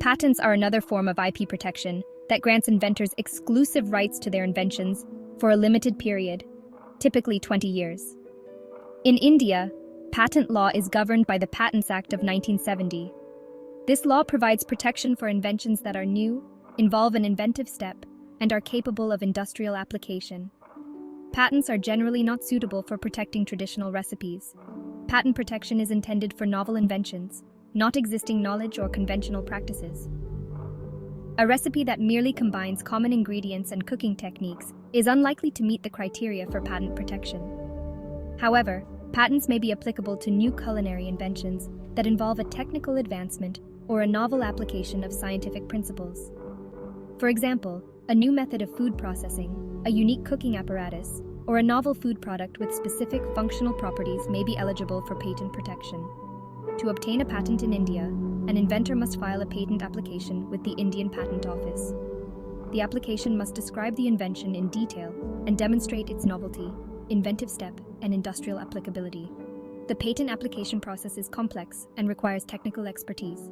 Patents are another form of IP protection that grants inventors exclusive rights to their inventions for a limited period, typically 20 years. In India, patent law is governed by the Patents Act of 1970. This law provides protection for inventions that are new, involve an inventive step, and are capable of industrial application. Patents are generally not suitable for protecting traditional recipes. Patent protection is intended for novel inventions, not existing knowledge or conventional practices. A recipe that merely combines common ingredients and cooking techniques is unlikely to meet the criteria for patent protection. However, patents may be applicable to new culinary inventions that involve a technical advancement or a novel application of scientific principles. For example, a new method of food processing, a unique cooking apparatus, or a novel food product with specific functional properties may be eligible for patent protection. To obtain a patent in India, an inventor must file a patent application with the Indian Patent Office. The application must describe the invention in detail and demonstrate its novelty, inventive step, and industrial applicability. The patent application process is complex and requires technical expertise.